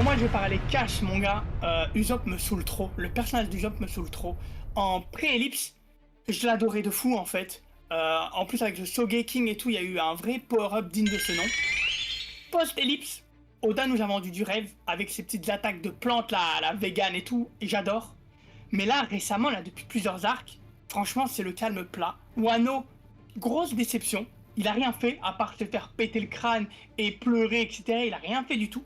Alors moi je vais parler cash mon gars, Usopp me saoule trop, le personnage d'Usopp me saoule trop. En pré-ellipse, je l'adorais de fou en fait. En plus avec le Sogeking et tout, il y a eu un vrai power-up digne de ce nom. Post-ellipse, Oda nous a vendu du rêve avec ses petites attaques de plantes là, à la vegan et tout, et j'adore. Mais là récemment, là depuis plusieurs arcs, franchement c'est le calme plat. Wano, grosse déception, il a rien fait à part se faire péter le crâne et pleurer etc. Il a rien fait du tout.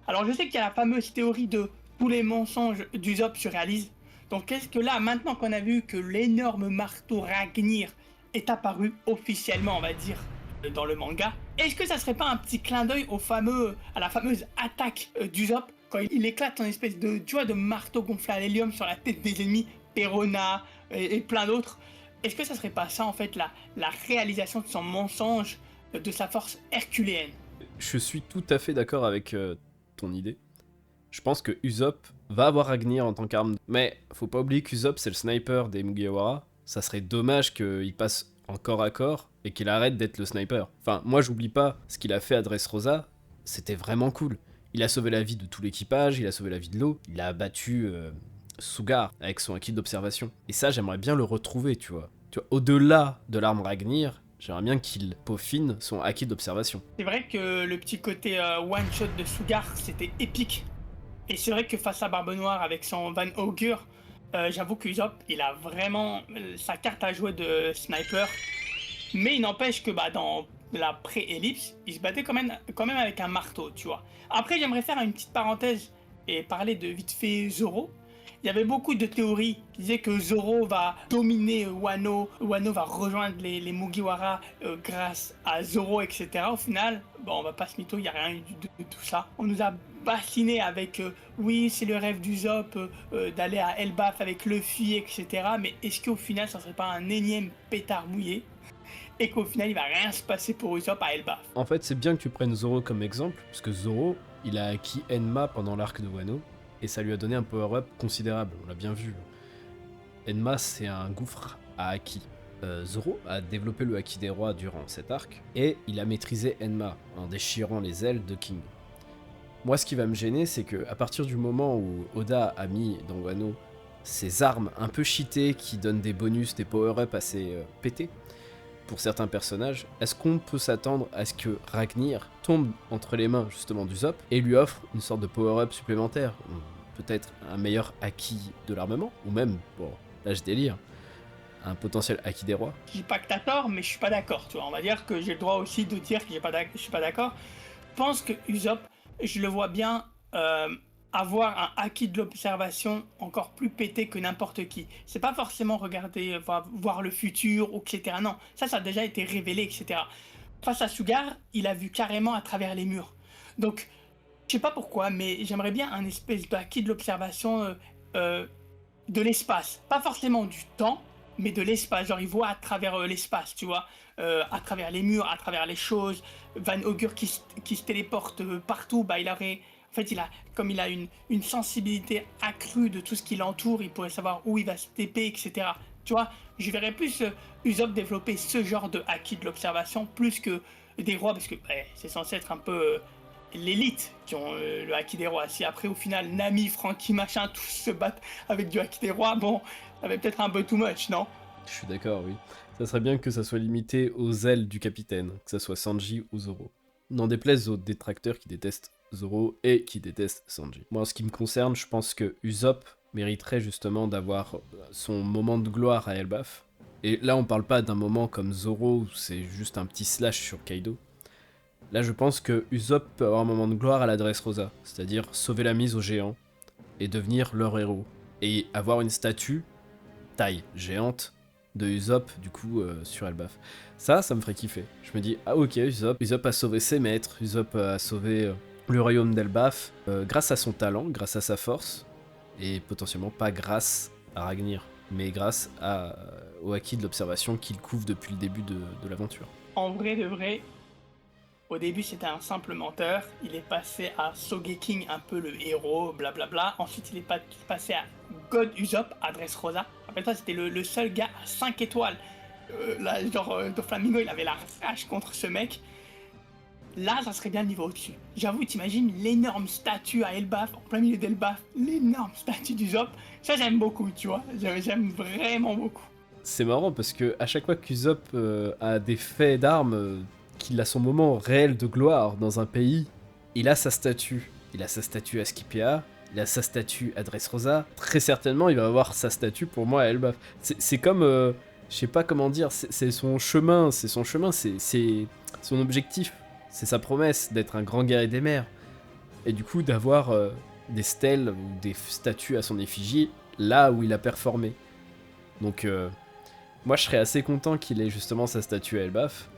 Alors je sais qu'il y a la fameuse théorie de tous les mensonges d'Usopp se réalisent. Donc est-ce que là, maintenant qu'on a vu que l'énorme marteau Ragnir est apparu officiellement, on va dire, dans le manga, est-ce que ça serait pas un petit clin d'œil à la fameuse attaque d'Usopp quand il éclate en espèce de, tu vois, de marteau gonflé à l'hélium sur la tête des ennemis, Perona et plein d'autres. Est-ce que ça serait pas ça en fait la réalisation de son mensonge, de sa force herculéenne? Je suis tout à fait d'accord avec ton idée. Je pense que Usopp va avoir Ragnir en tant qu'arme. Mais faut pas oublier qu'Usopp c'est le sniper des Mugiwara. Ça serait dommage qu'il passe en corps à corps et qu'il arrête d'être le sniper. Enfin, moi j'oublie pas ce qu'il a fait à Dressrosa. C'était vraiment cool. Il a sauvé la vie de tout l'équipage, il a sauvé la vie de l'eau, il a abattu Sugar avec son acquis d'observation. Et ça, j'aimerais bien le retrouver, tu vois. Tu vois, au-delà de l'arme Ragnir, j'aimerais bien qu'il peaufine son acquis d'observation. C'est vrai que le petit côté one-shot de Sugar, c'était épique. Et c'est vrai que face à Barbe Noire avec son Van Augur, j'avoue que Usopp, il a vraiment sa carte à jouer de sniper. Mais il n'empêche que bah, dans la pré-ellipse, il se battait quand même avec un marteau, tu vois. Après, j'aimerais faire une petite parenthèse et parler de vite fait Zoro. Il y avait beaucoup de théories qui disaient que Zoro va dominer Wano va rejoindre les Mugiwara grâce à Zoro, etc. Au final, bon, on va pas se mytho, il n'y a rien eu de tout ça. On nous a bassiné avec oui, c'est le rêve d'Usopp d'aller à Elbaf avec Luffy, etc. Mais est-ce qu'au final, ça serait pas un énième pétard mouillé et qu'au final, il va rien se passer pour Usopp à Elbaf? En fait, c'est bien que tu prennes Zoro comme exemple, parce que Zoro, il a acquis Enma pendant l'arc de Wano, et ça lui a donné un power-up considérable, on l'a bien vu. Enma, c'est un gouffre à Haki. Zoro a développé le Haki des rois durant cet arc, et il a maîtrisé Enma en déchirant les ailes de King. Moi, ce qui va me gêner, c'est que à partir du moment où Oda a mis dans Wano ses armes un peu cheatées qui donnent des bonus, des power-up assez pétés, pour certains personnages, est-ce qu'on peut s'attendre à ce que Ragnir tombe entre les mains justement d'Usopp et lui offre une sorte de power-up supplémentaire, peut-être un meilleur acquis de l'armement, ou même, bon, là je délire, un potentiel acquis des rois? Je dis pas que t'as tort, mais je suis pas d'accord, tu vois. On va dire que j'ai le droit aussi de dire que je suis pas d'accord. Je pense que Usopp, je le vois bien avoir un acquis de l'observation encore plus pété que n'importe qui. C'est pas forcément regarder, voir le futur, etc. Non, ça a déjà été révélé, etc. Face à Sugar, il a vu carrément à travers les murs. Donc, je sais pas pourquoi, mais j'aimerais bien un espèce d'acquis de l'observation euh, de l'espace. Pas forcément du temps, mais de l'espace. Genre, il voit à travers l'espace, tu vois. À travers les murs, à travers les choses. Van Augur qui se téléporte partout, bah, il aurait. En fait, comme il a une sensibilité accrue de tout ce qui l'entoure, il pourrait savoir où il va se TP, etc. Tu vois, je verrais plus Usopp développer ce genre de acquis de l'observation plus que des rois, parce que c'est censé être un peu l'élite qui ont le Haki des Rois. Si après, au final, Nami, Franky, machin, tous se battent avec du Haki des Rois, bon, ça va peut-être un peu too much, non? Je suis d'accord, oui. Ça serait bien que ça soit limité aux ailes du capitaine, que ça soit Sanji ou Zoro. N'en déplaise aux détracteurs qui détestent Zoro et qui détestent Sanji. Moi, en ce qui me concerne, je pense que Usopp mériterait justement d'avoir son moment de gloire à Elbaf. Et là, on parle pas d'un moment comme Zoro où c'est juste un petit slash sur Kaido. Là, je pense que Usopp peut avoir un moment de gloire à la Dressrosa, c'est-à-dire sauver la mise aux géants et devenir leur héros. Et avoir une statue, taille géante, de Usopp, du coup, sur Elbaf. Ça me ferait kiffer. Je me dis, ah ok, Usopp a sauvé ses maîtres, Usopp a sauvé le royaume d'Elbaf, grâce à son talent, grâce à sa force, et potentiellement pas grâce à Ragnir, mais grâce au acquis de l'observation qu'il couvre depuis le début de l'aventure. En vrai de vrai, au début, c'était un simple menteur. Il est passé à Sogeking, un peu le héros, blablabla. Ensuite, il est passé à God Usopp, à Dressrosa. Rappelle-toi, c'était le seul gars à 5 étoiles. Là, genre, Doflamingo, il avait la rage contre ce mec. là, ça serait bien le niveau au-dessus. J'avoue, t'imagines l'énorme statue à Elbaf, en plein milieu d'Elbaf, l'énorme statue d'Usopp. Ça, j'aime beaucoup, tu vois. J'aime vraiment beaucoup. C'est marrant parce que à chaque fois qu'Usopp a des faits d'armes, qu'il a son moment réel de gloire dans un pays, il a sa statue. Il a sa statue à Scipia, il a sa statue à Dressrosa. Très certainement, il va avoir sa statue pour moi à Elbaf. C'est comme, je sais pas comment dire, c'est son chemin, c'est son objectif. C'est sa promesse d'être un grand guerrier des mers. Et du coup, d'avoir des stèles ou des statues à son effigie là où il a performé. Donc, moi, je serais assez content qu'il ait justement sa statue à Elbaf.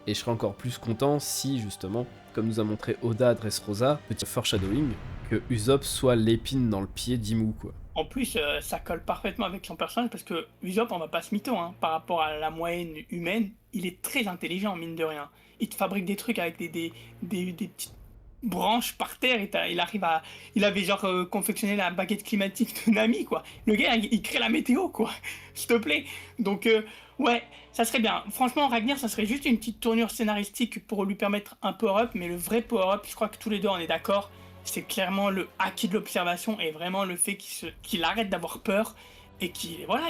Et je serais encore plus content si, justement, comme nous a montré Oda à Dressrosa, petit foreshadowing, que Usopp soit l'épine dans le pied d'Imu, quoi. En plus, ça colle parfaitement avec son personnage parce que Usopp, on va pas se mytho, hein, par rapport à la moyenne humaine, il est très intelligent, mine de rien. Il te fabrique des trucs avec des petites branches par terre et il avait genre confectionné la baguette climatique de Nami, quoi. Le gars, il crée la météo, quoi. S'il te plaît. Donc, ouais, ça serait bien. Franchement, Ragnar, ça serait juste une petite tournure scénaristique pour lui permettre un power-up, mais le vrai power-up, je crois que tous les deux on est d'accord, c'est clairement le acquis de l'observation et vraiment le fait qu'il arrête d'avoir peur et qu'il voilà,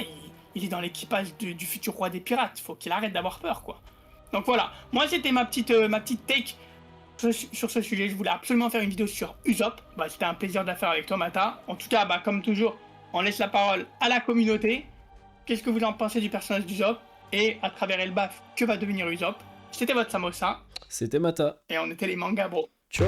il est dans l'équipage du futur roi des pirates. Faut qu'il arrête d'avoir peur, quoi. Donc voilà, moi c'était ma petite take sur ce sujet. Je voulais absolument faire une vidéo sur Usopp. Bah, c'était un plaisir de la faire avec toi, Mata. En tout cas, bah, comme toujours, on laisse la parole à la communauté. Qu'est-ce que vous en pensez du personnage d'Usopp? Et à travers Elbaf, que va devenir Usopp? C'était votre Samosa. C'était Mata. Et on était les mangas, bro. Ciao.